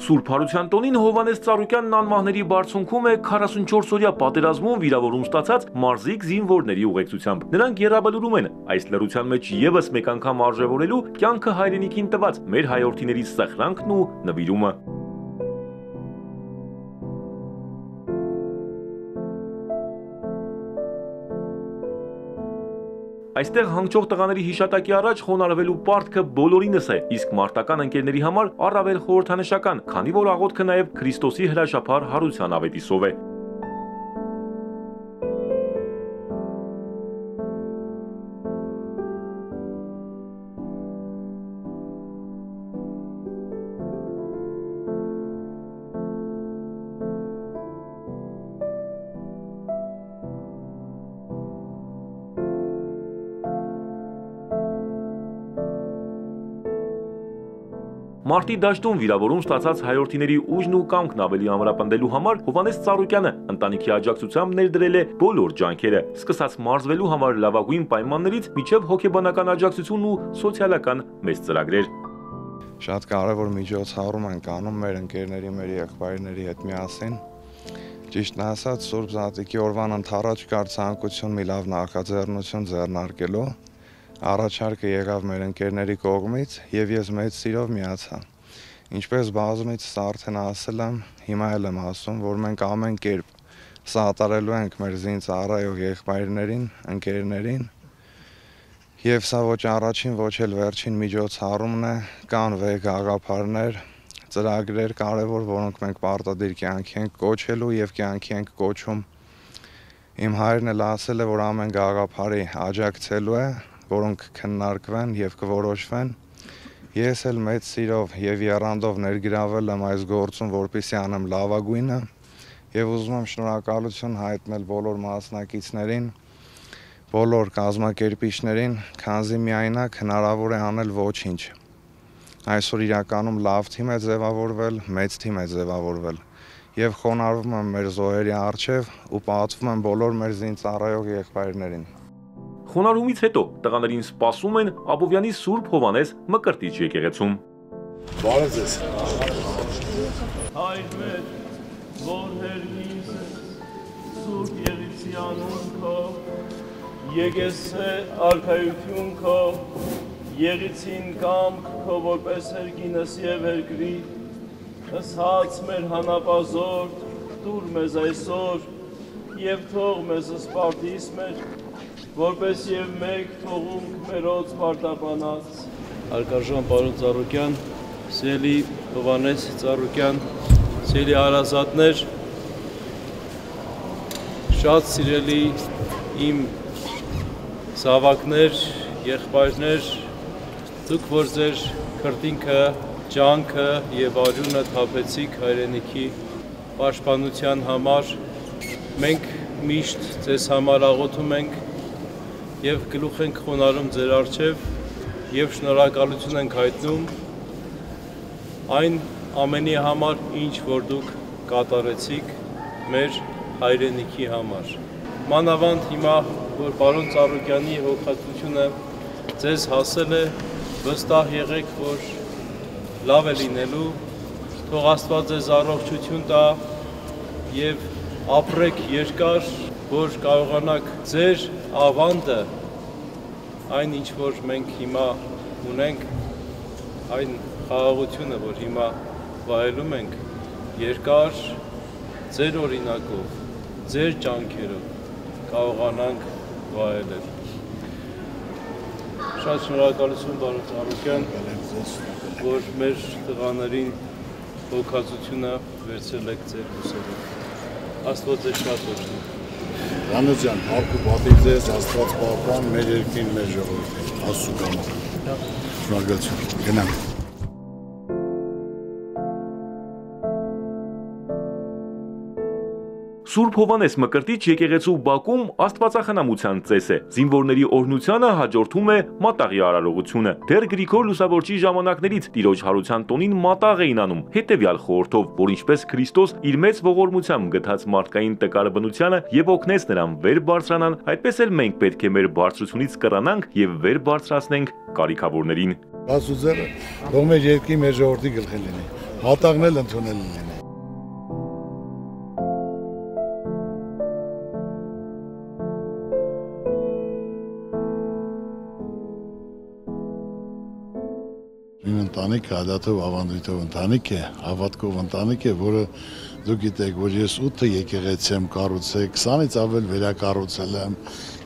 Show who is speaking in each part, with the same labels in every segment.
Speaker 1: Սուրբ Հարության տոնին Հովհաննես Ծառուկյանն անմահների բարձունքում է 44-օրյա պատերազմում վիրավորում ստացած մարզիկ զինվորների ուղեկցությամբ։ Նրանք եռաբլուրում են այս լռության մեջ եւս մեկ անգամ արժևորելու կյանքը հայրենիքին տված մեր հայրենիքների սխրանքն ու նվիրումը։ Այստեղ հանգչող տղաների հիշատակի առաջ խոնարհվելու պարտքը բոլորինս է, իսկ մարտական ընկերների համար առավել խորհրդանշական, քանի որ աղոթքը նաև Քրիստոսի հրաշափառ հարության ավետիսով է։ Մարտի դաշտում վիրավորում ստացած հայրենիքների ուժն ու կամքն ավելի ամրապնդելու համար Հովհաննես Ծառուկյանը ընտանիքի աջակցությամբ ներդրել է բոլոր ջանքերը, սկսած մարզվելու համար լավագույն պայմաններից մինչև հոգեբանական աջակցություն ու սոցիալական մեծ ծրագրեր։
Speaker 2: Շատ կարևոր միջոցառում ենք անում մեր ընկերների, մեր եղբայրների հետ միասին։ Ճիշտն ասած, Սուրբ Զատիկի օրվան ընթառաջ կար ցանկություն մի լավ նախաձեռնություն ձեռնարկելու։ Առաջարկը եղավ մեր ընկերների կողմից եւ ես մեծ սիրով միացա։ Ինչպես բազմիցս արդեն ասել եմ, հիմա էլ եմ ասում, որ մենք ամեն կերպ սատարելու ենք մեր զինծառայող եղբայրներին, ընկերներին։ Եվ սա ոչ առաջին, ոչ էլ վերջին միջոցառումն է, կան վեհ գաղափարներ, ծրագրեր կարևոր, որոնք մենք պարտադիր կյանքի ենք կոչելու եւ կյանքի ենք կոչում։ Իմ հայրն էլ ասել է, որ ամեն գաղափարի աջակցելու է, որոնք քննարկվեն եւ կորոշվեն։ Ես էլ մեծ սիրով եւ եռանդով ներգրավել եմ այս գործում, որպեսզի անեմ լավագույնը եւ ուզում եմ շնորհակալություն հայտնել բոլոր մասնակիցներին, բոլոր կազմակերպիչներին, քանզի միայնակ հնարավոր է անել ոչինչ։ Այսօր իրականում լավ թիմ է ձևավորվել, մեծ թիմ է ձևավորվել եւ խոնարհվում եմ մեր զոհերի առջեւ ու պատվում եմ բոլոր մեր զինծառայող եղբայրներին։
Speaker 1: Խոնարհումից հետո տղաներին սպասում են Աբովյանի Սուրբ Հովհաննես Մկրտիչ եկեղեցում։
Speaker 3: Բարև ձեզ։
Speaker 4: Հայր մեր, որ հերգիս Սուրբ Եղիսի անուն քո, եկեսե արքայություն քո, եղիցին կամք քո որպես հերգինս եւ հերգրի, ըսած մեր հանապազորդ, դուր մեզ այսօր եւ թող մեզ սպարտիս մեր, որպես եւ մեկ թողունք մերոց պարտապանած։ Հարգարժան պարոն Ծառուկյան, սիրելի Հովհաննես Ծառուկյան, սիրելի հարազատներ, շատ սիրելի իմ զավակներ, եղբայրներ, դուք որ ձեր քրտինքը, ջանքը եւ արյունը թափեցիք հայրենիքի պաշտպանության համար, մենք միշտ ձեզ համար աղոթում ենք եւ գլուխ ենք խոնարհում ձեր առջեւ եւ շնորհակալություն ենք հայտնում այն ամենի համար, ինչ որ դուք կատարեցիք մեր հայրենիքի համար։ Մանավանդ հիմա, որ պարոն Ծառուկյանի հոգատությունը ձեզ հասել է, վստահ եղեք, որ լավ է լինելու, թող Աստված ձեզ առողջություն տա եւ ապրեք երկար, որ կարողանաք ձեր ավանդը, այն ինչ որ մենք հիմա ունենք, այն խաղաղությունը, որ հիմա վայելում ենք, երկար ձեր օրինակով, ձեր ջանքերով կարողանանք վայելել։ Շատ շնորհակալություն պարոն Ծառուկյան, որ մեր տղաներին հոգացությունը վերցրել եք ձեր ուսերով։ Աստված ձեզ շատ օգնի։
Speaker 3: Հանուց ջան, հարկ ու պատիվ ձեզ, Աստված պահպան մեր երկրին, մեր ժողովրդին, Աստծո գամը։ Շնորհակալություն, գնանք։
Speaker 1: Սուրբ Հովհաննես Մկրտիչ եկեղեցու բակում աստվածախնամության ծես է։ Զինվորների օրհնությանը հաջորդում է մատաղի արարողությունը։ Դեռ Գրիգոր Լուսավորչի ժամանակներից տիրոջ հարության տոնին մատաղ էին անում հետևյալ խորհրդով, որ ինչպես Քրիստոս իր մեծ ողորմությամբ գթած մարդկային տկար բնությանը եւ օգնեց նրան վեր բարձրանան, այդպես էլ մենք պետք է մեր բարձրությունից կռանանք եւ վեր բարձրացնենք կարիքավորներին։
Speaker 3: Աստուծերը, թող մեր երկրի մեր ժողովրդի գլխին լինի։ Հատաղն էլ ընդունել լինի։ Իմ ընտանիքը ադատով ավանդույթով ընտանիք է, հավատքով ընտանիք է, որը դուք գիտեք, որ ես 8 եկեղեցի եմ կառուցել, 20-ից ավել վերակառուցել եմ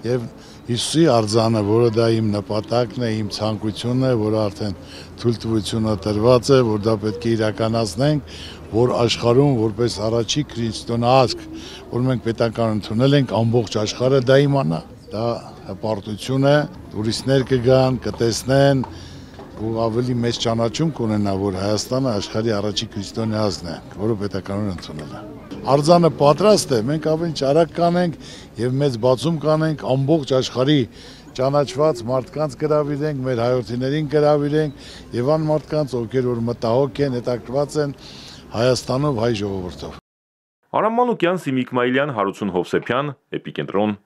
Speaker 3: եւ Հիսուսի արձանը, որը դա իմ նպատակն է, իմ ցանկությունն է, որ արդեն թույլտվությունը տրված է, որ դա պետք է իրականացնենք, որ աշխարհում որպես առաջի քրիստոնեազգ, որ մենք պետական ընդունել ենք, ամբողջ աշխարհը դա իմանա։ Դա հպարտություն է, տուրիստներ կգան, կտեսնեն, ու ավելի մեծ ճանաչում կունենա, որ Հայաստանը աշխարհի առաջի քրիստոնեազգն է, որը պետականորեն ընդունել է։ Արձանը պատրաստ է, մենք ավելի արագ կանենք եւ մեծ բացում կանենք, ամբողջ աշխարհի ճանաչված մարդկանց գրավիրենք, մեր հայրենիներին գրավիրենք եւ այն մարդկանց, ովքեր որ մտահոգ են, հետաքրված են Հայաստանով, հայ ժողովրդով։
Speaker 1: Արամ Մանուկյան, Սիմիկ Մայլյան, Հարություն Հովսեփյան, Էպիկենտրոն,